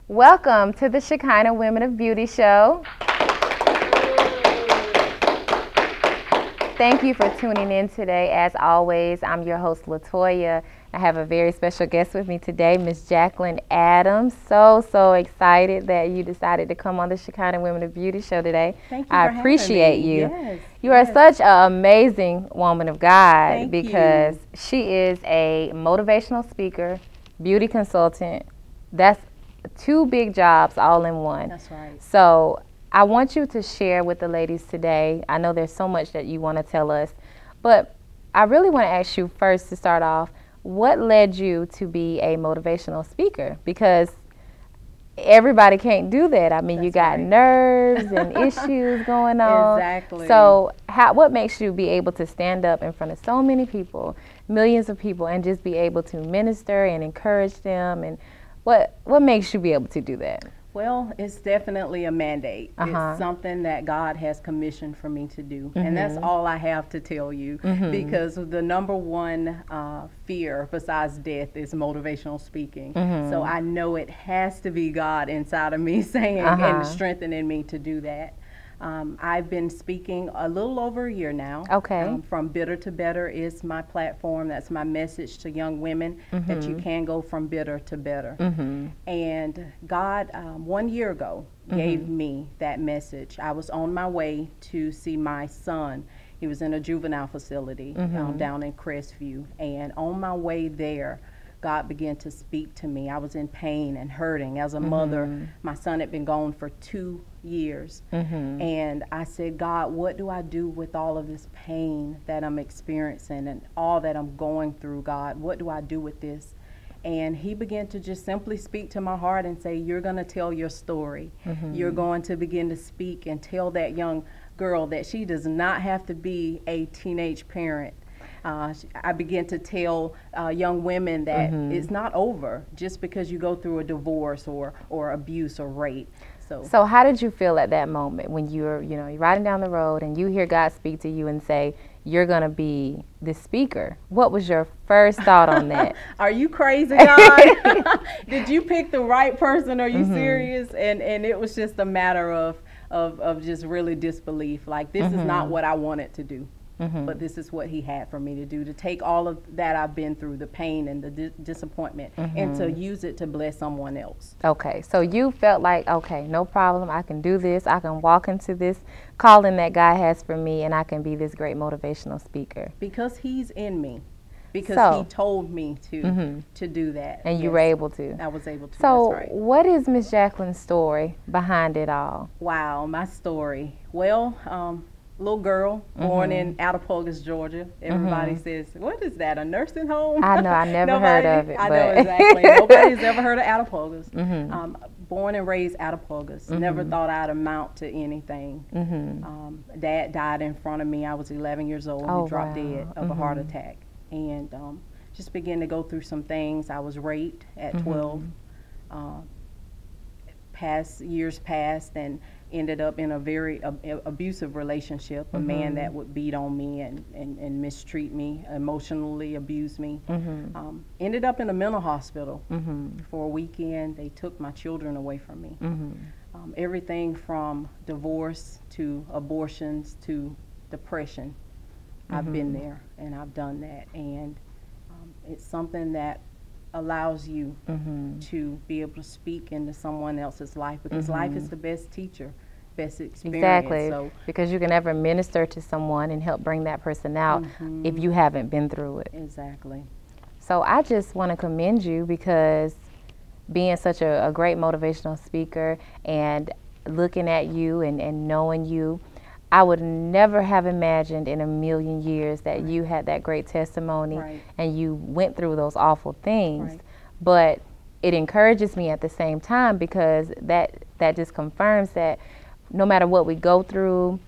Welcome to the Shekinah Women of Beauty Show. Thank you for tuning in today. As always, I'm your host, LaToya. I have a very special guest with me today, Miss Jacquelyn Adams. So excited that you decided to come on the Shekinah Women of Beauty Show today. Thank you I for appreciate having me. you. Yes, you are such an amazing woman of God. Thank because you. she is a motivational speaker, beauty consultant. That's two big jobs all in one. That's right. So I want you to share with the ladies today. I know there's so much that you want to tell us, but I really want to ask you first to start off, what led you to be a motivational speaker? Because everybody can't do that. I mean, That's you got right. nerves and issues going on. Exactly. So what makes you be able to stand up in front of so many people, millions of people, and just be able to minister and encourage them? And what makes you be able to do that? Well, it's definitely a mandate. Uh-huh. It's something that God has commissioned for me to do. And that's all I have to tell you, because the number one fear besides death is motivational speaking. So I know it has to be God inside of me saying and strengthening me to do that. I've been speaking a little over a year now. Okay. From Bitter to Better is my platform. That's my message to young women, that you can go from bitter to better. And God, 1 year ago, gave me that message. I was on my way to see my son. He was in a juvenile facility down in Crestview. And on my way there, God began to speak to me. I was in pain and hurting as a mother. My son had been gone for 2 years. And I said, God, what do I do with all of this pain that I'm experiencing and all that I'm going through, God? What do I do with this? And he began to just simply speak to my heart and say, you're going to tell your story. You're going to begin to speak and tell that young girl that she does not have to be a teenage parent. I began to tell young women that it's not over just because you go through a divorce or abuse or rape. So how did you feel at that moment when you're riding down the road and you hear God speak to you and say, you're going to be the speaker? What was your first thought on that? Are you crazy, God? Did you pick the right person? Are you serious? And it was just a matter of just really disbelief. Like, this is not what I wanted to do. But this is what he had for me to do, to take all of that I've been through, the pain and the disappointment, and to use it to bless someone else. Okay, so you felt like, okay, no problem, I can do this, I can walk into this calling that God has for me, and I can be this great motivational speaker. Because he's in me. Because he told me to do that. And you were able to. I was able to, So that's right. what is Miss Jacquelyn's story behind it all? Wow, my story. Well, little girl born in Attapogus, Georgia. Everybody says, what is that, a nursing home? I know, I never heard of it. I know, exactly. Nobody's ever heard of Attapogus. Born and raised Attapogus. Never thought I'd amount to anything. Dad died in front of me. I was 11 years old. He dropped dead of a heart attack. And just began to go through some things. I was raped at 12. Years passed, and ended up in a very abusive relationship, a man that would beat on me and mistreat me, emotionally abuse me. Ended up in a mental hospital for a weekend. They took my children away from me. Everything from divorce to abortions to depression. I've been there and I've done that, and it's something that allows you to be able to speak into someone else's life, because life is the best teacher, best experience. Exactly, so, because you can never minister to someone and help bring that person out if you haven't been through it. Exactly. So I just want to commend you, because being such a great motivational speaker and looking at you and knowing you, I would never have imagined in a million years that you had that great testimony and you went through those awful things. But it encourages me at the same time, because that just confirms that no matter what we go through,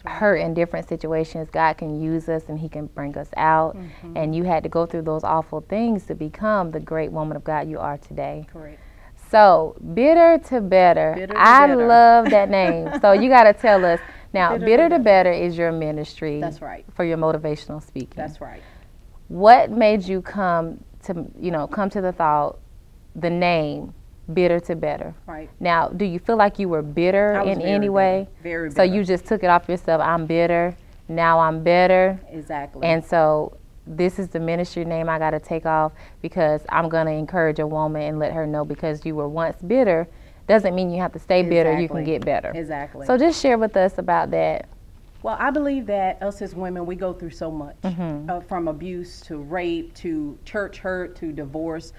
hurt in different situations, God can use us and he can bring us out. And you had to go through those awful things to become the great woman of God you are today. Correct. So, Bitter to Better. Bitter to I Better. love that name. So you got to tell us. Now, Bitter to Better is your ministry. That's right. For your motivational speaking. That's right. What made you come to the thought, the name bitter to better. Right. Now, do you feel like you were bitter I was in very any way? bitter, very bitter. So you just took it off yourself, I'm bitter, now I'm better. Exactly. And so this is the ministry name I got to take off because I'm going to encourage a woman and let her know because you were once bitter doesn't mean you have to stay bitter. You can get better. Exactly. So just share with us about that. Well, I believe that us as women, we go through so much, from abuse to rape to church hurt to divorce,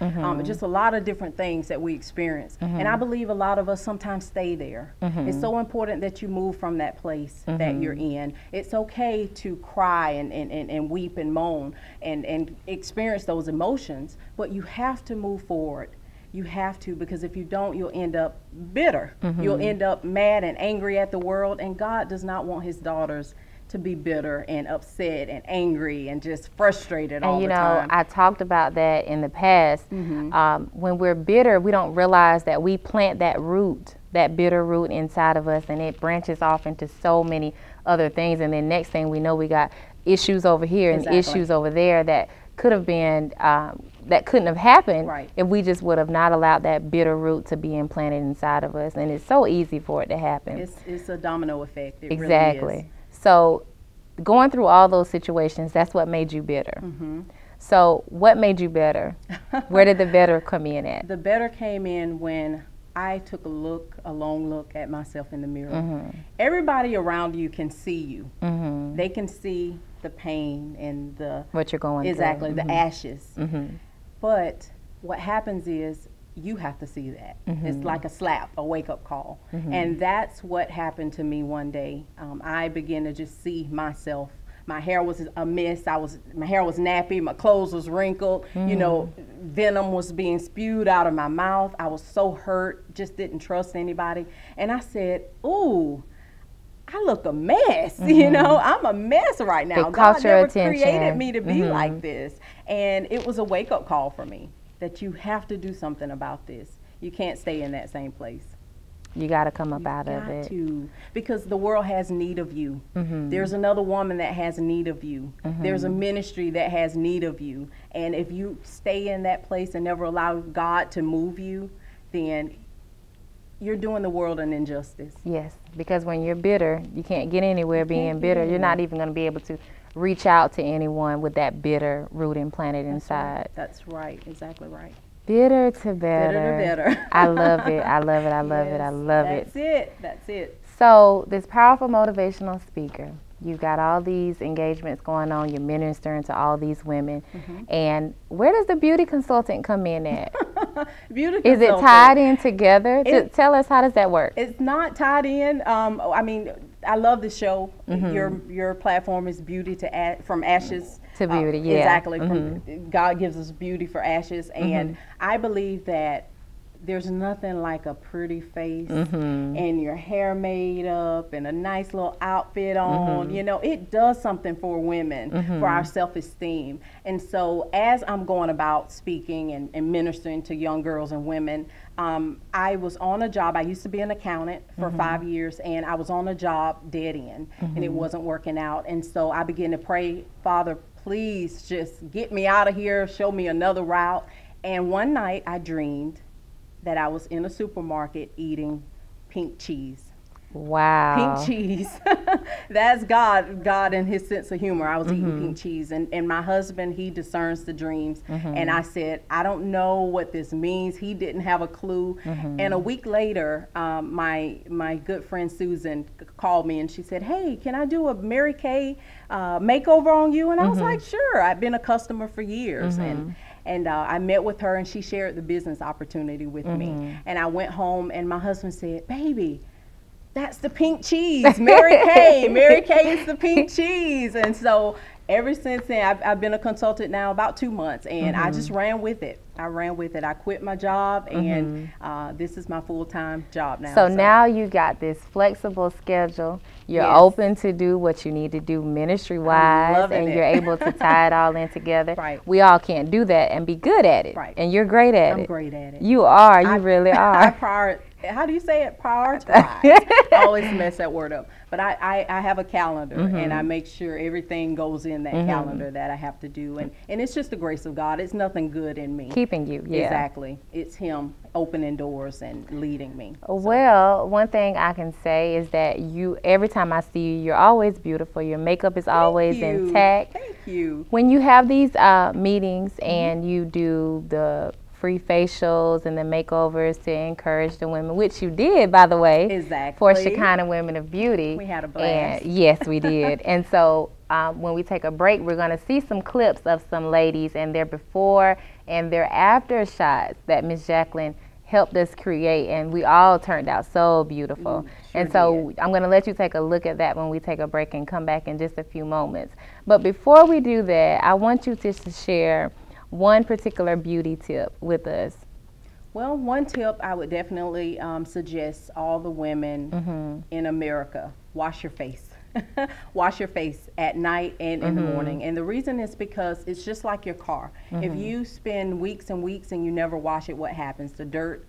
just a lot of different things that we experience. And I believe a lot of us sometimes stay there. It's so important that you move from that place that you're in. It's okay to cry and weep and moan and experience those emotions, but you have to move forward. You have to, because if you don't, you'll end up bitter. You'll end up mad and angry at the world, and God does not want his daughters to be bitter and upset and angry and just frustrated all the time. I talked about that in the past. When we're bitter, we don't realize that we plant that root, that bitter root inside of us, and it branches off into so many other things, and then next thing we know, we got issues over here and issues over there that could have been that couldn't have happened if we just would have not allowed that bitter root to be implanted inside of us. And it's so easy for it to happen. It's a domino effect. It exactly. Really is. So going through all those situations, that's what made you bitter. So what made you better? Where did the better come in at? The better came in when I took a long look at myself in the mirror. Everybody around you can see you. They can see the pain and the what you're going through. Exactly, the ashes. But what happens is you have to see that. It's like a slap, a wake-up call. And that's what happened to me one day. I began to just see myself. My hair was a mess. My hair was nappy. My clothes was wrinkled. You know, venom was being spewed out of my mouth. I was so hurt, just didn't trust anybody. And I said, ooh, I look a mess, you know, I'm a mess right now. God never created me to be like this. And it was a wake-up call for me that you have to do something about this. You can't stay in that same place. You got to come up out of it. Because the world has need of you. There's another woman that has need of you. There's a ministry that has need of you. And if you stay in that place and never allow God to move you, then you're doing the world an injustice. Yes, because when you're bitter, you can't get anywhere being bitter. You're not even going to be able to reach out to anyone with that bitter root implanted inside. That's right, exactly right. Bitter to better. Bitter to better. I love it, I love it, I love it, I love it. That's it, that's it. So this powerful motivational speaker, you've got all these engagements going on, you're ministering to all these women, and where does the beauty consultant come in at? Beauty consultant. Is it tied in together? Tell us, how does that work? It's not tied in. I mean, I love the show. Your platform is beauty from ashes to beauty. Exactly. God gives us beauty for ashes, and I believe that there's nothing like a pretty face and your hair made up and a nice little outfit on. You know, it does something for women, for our self-esteem. And so as I'm going about speaking and ministering to young girls and women, I was on a job. I used to be an accountant for 5 years, and I was on a job dead end, and it wasn't working out. And so I began to pray, Father, please just get me out of here, show me another route. And one night I dreamed that I was in a supermarket eating pink cheese. Wow. Pink cheese. That's God and his sense of humor. I was eating pink cheese. And my husband, he discerns the dreams. And I said, I don't know what this means. He didn't have a clue. And a week later, my good friend Susan called me and she said, hey, can I do a Mary Kay makeover on you? And I was like, sure. I've been a customer for years. And I met with her, and she shared the business opportunity with me. And I went home, and my husband said, baby, that's the pink cheese, Mary Kay. Mary Kay is the pink cheese. And so ever since then, I've been a consultant now about 2 months, and I just ran with it. I quit my job, and this is my full-time job now. So now you got this flexible schedule. You're open to do what you need to do ministry-wise, and you're able to tie it all in together. Right. We all can't do that and be good at it. Right. And you're great at it. I'm great at it. You are. You really are. How do you say it? Prioritize. I always mess that word up. But I have a calendar, and I make sure everything goes in that calendar that I have to do. And it's just the grace of God. It's nothing good in me. Keeping you, yeah. Exactly. It's Him opening doors and leading me. Well, one thing I can say is that every time I see you, you're always beautiful. Your makeup is always intact. Thank you. When you have these meetings and you do the free facials and the makeovers to encourage the women, which you did, by the way, exactly, for Shekinah Women of Beauty. We had a blast. And yes, we did. And so when we take a break, we're going to see some clips of some ladies and their before and their after shots that Miss Jacquelyn helped us create, and we all turned out so beautiful. And so I'm going to let you take a look at that when we take a break and come back in just a few moments. But before we do that, I want you to share one particular beauty tip with us. Well, one tip I would definitely suggest all the women in America: wash your face. Wash your face at night and in the morning. And the reason is because it's just like your car. If you spend weeks and weeks and you never wash it, what happens? The dirt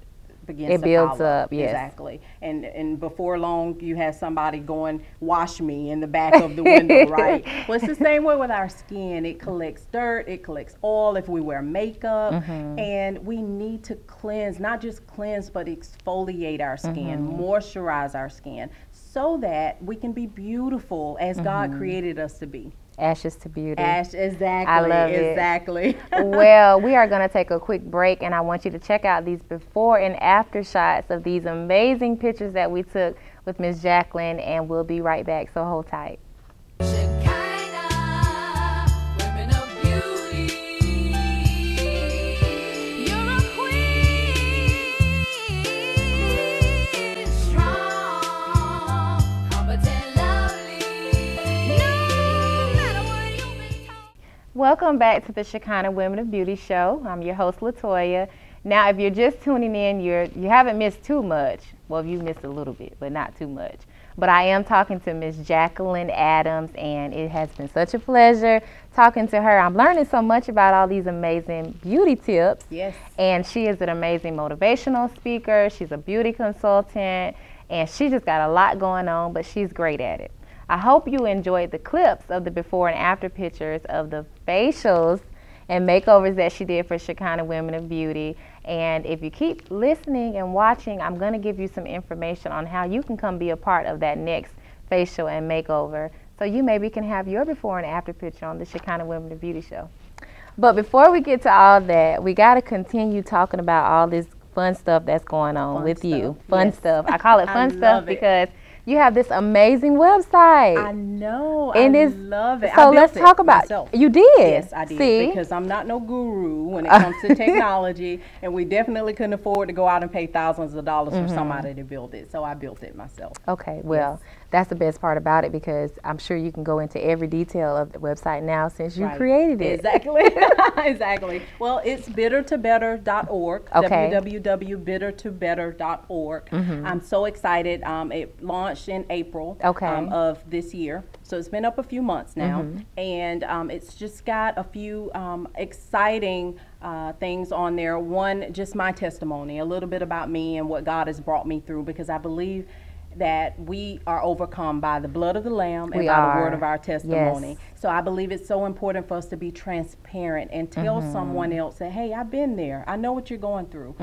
begins to builds pile up. Yes. Exactly. And before long, you have somebody going, wash me, in the back of the window, right? Well, it's the same way with our skin. It collects dirt, it collects oil if we wear makeup, and we need to cleanse, not just cleanse, but exfoliate our skin, moisturize our skin, so that we can be beautiful as God created us to be. Ashes to beauty. Exactly. I love it. Exactly. Well, we are going to take a quick break, and I want you to check out these before and after shots of these amazing pictures that we took with Miss Jacquelyn, and we'll be right back, so hold tight. Welcome back to the Shekinah Women of Beauty show. I'm your host, Latoya. Now, if you're just tuning in, you haven't missed too much. Well, you missed a little bit, but not too much. But I am talking to Miss Jacquelyn Adams, and it has been such a pleasure talking to her. I'm learning so much about all these amazing beauty tips. Yes. And she is an amazing motivational speaker. She's a beauty consultant, and she just got a lot going on, but she's great at it. I hope you enjoyed the clips of the before and after pictures of the facials and makeovers that she did for Shekinah Women of Beauty. And if you keep listening and watching, I'm going to give you some information on how you can come be a part of that next facial and makeover, so you maybe can have your before and after picture on the Shekinah Women of Beauty show. But before we get to all that, we got to continue talking about all this fun stuff that's going on with you. Fun stuff. I call it fun stuff because you have this amazing website. I know. And I love it. So let's talk about myself. You did? Yes, I did. See? Because I'm not no guru when it comes to technology, and we definitely couldn't afford to go out and pay thousands of dollars for somebody to build it. So I built it myself. Okay, well, that's the best part about it, because I'm sure you can go into every detail of the website now since you created it. Exactly. Exactly. Well, it's bittertobetter.org. Okay. www.bittertobetter.org. I'm so excited. It launched in April of this year. So it's been up a few months now. And it's just got a few exciting things on there. One, just my testimony, a little bit about me and what God has brought me through, because I believe that we are overcome by the blood of the Lamb and by the word of our testimony. Yes. So I believe it's so important for us to be transparent and tell someone else that, hey, I've been there. I know what you're going through.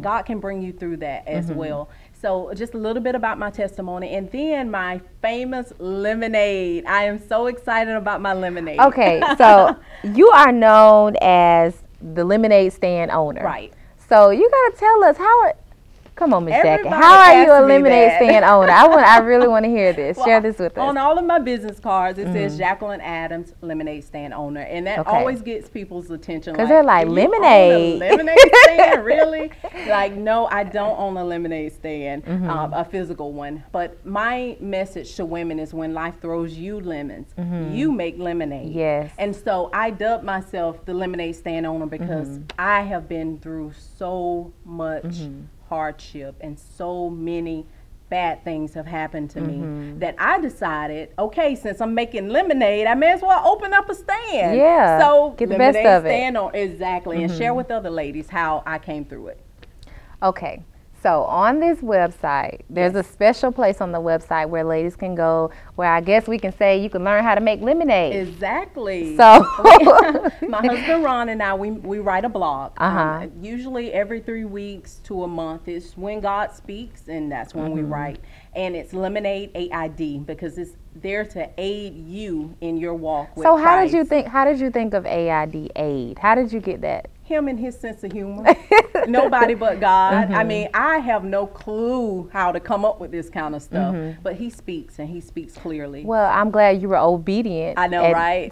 God can bring you through that as well. So just a little bit about my testimony, and then my famous lemonade. I am so excited about my lemonade. Okay, so you are known as the Lemonaid Stand Owner. Right. So you got to tell us come on, Miss Jackie. Everybody How are you a asks me Lemonaid that. Stand Owner? I really want to hear this. Well, share this with us. On all of my business cards, it says Jacquelyn Adams, Lemonaid Stand Owner, and that always gets people's attention. Because they're like, "Do you lemonade? own a lemonade stand, really?" Like, no, I don't own a lemonade stand, a physical one. But my message to women is, when life throws you lemons, you make lemonade. Yes. And so I dubbed myself the Lemonaid Stand Owner because I have been through so much hardship, and so many bad things have happened to me that I decided, okay, since I'm making lemonade, I may as well open up a stand. Yeah. So get the best of it. Stand on, exactly, and share with other ladies how I came through it. Okay. So on this website, there's a special place on the website where ladies can go, where I guess we can say you can learn how to make lemonade. Exactly. So my husband Ron and I, we write a blog. Usually every 3 weeks to a month is when God speaks, and that's when we write. And it's Lemonaid AID, because it's there to aid you in your walk with Christ. How did you think of AID, aid? How did you get that? Him and his sense of humor. Nobody but God. I mean, I have no clue how to come up with this kind of stuff, but he speaks, and he speaks clearly. Well, I'm glad you were obedient. I know, right?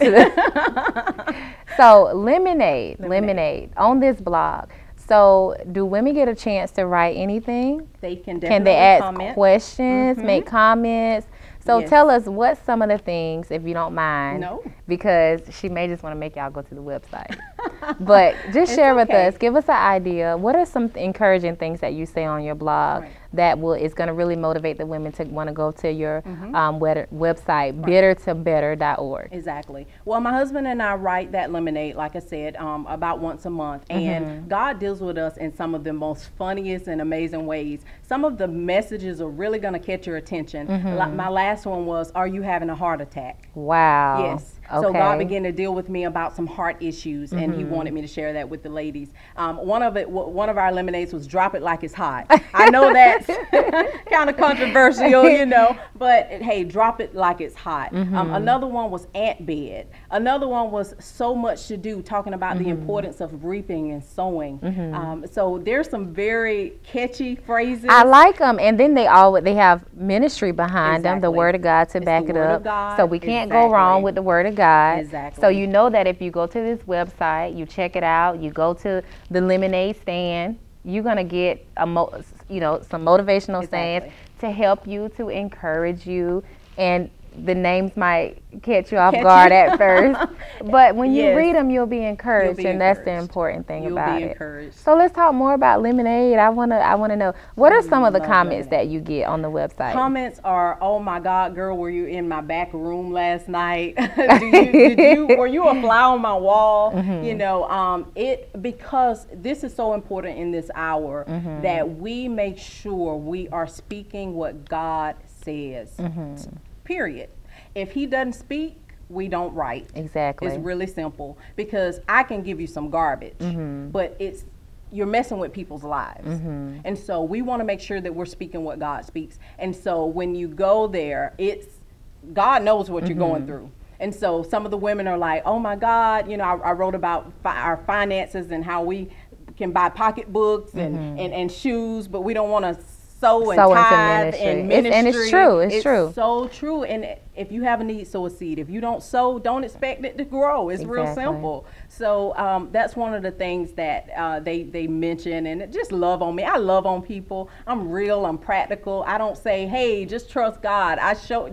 So lemonade on this blog. So do women get a chance to write anything? They can definitely Can they ask comment. questions, make comments? So tell us what's some of the things, if you don't mind. No. Because she may just want to make y'all go to the website. But just share with us, give us an idea. What are some encouraging things that you say on your blog that is going to really motivate the women to want to go to your website, bittertobetter.org? Exactly. Well, my husband and I write that lemonade, like I said, about once a month. And God deals with us in some of the most funniest and amazing ways. Some of the messages are really going to catch your attention. Like my last one was, are you having a heart attack? Wow. Yes. So God began to deal with me about some heart issues, and he wanted me to share that with the ladies. One of our lemonades was drop it like it's hot. I know that's kind of controversial, you know, but hey, drop it like it's hot. Another one was ant bed. Another one was so much to do, talking about the importance of reaping and sowing. So there's some very catchy phrases. I like them, and then they have ministry behind them, the Word of God to back it up. So we can't go wrong with the Word of God. Exactly. So you know that if you go to this website, you check it out, you go to the Lemonaid Stand, you're gonna get some motivational sayings to help you, to encourage you, and the names might catch you off guard at first, but when you read them, you'll be encouraged, and that's the important thing about it. So let's talk more about Lemonaid. I wanna know, what are some of the comments that you get on the website? Comments are, oh my God, girl, were you in my back room last night? Were you a fly on my wall? You know, because this is so important in this hour that we make sure we are speaking what God says. Period. If he doesn't speak, we don't write. Exactly. It's really simple, because I can give you some garbage, but you're messing with people's lives. And so we want to make sure that we're speaking what God speaks. And so when you go there, God knows what you're going through. And so some of the women are like, oh my God, you know, I wrote about our finances and how we can buy pocketbooks and shoes, but we don't want to sow and tithe and ministry. And it's true. It's true. So true. And if you have a need, sow a seed. If you don't sow, don't expect it to grow. It's real simple. So that's one of the things that they mention, and just love on me. I love on people. I'm real. I'm practical. I don't say, hey, just trust God. I show,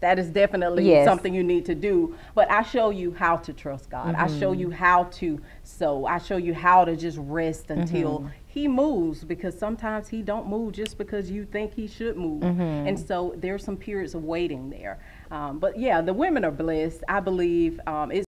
that is definitely something you need to do. But I show you how to trust God. I show you how to sow. I show you how to just rest until he moves, because sometimes he don't move just because you think he should move. And so there's some periods of waiting there. But yeah, the women are blessed. I believe it's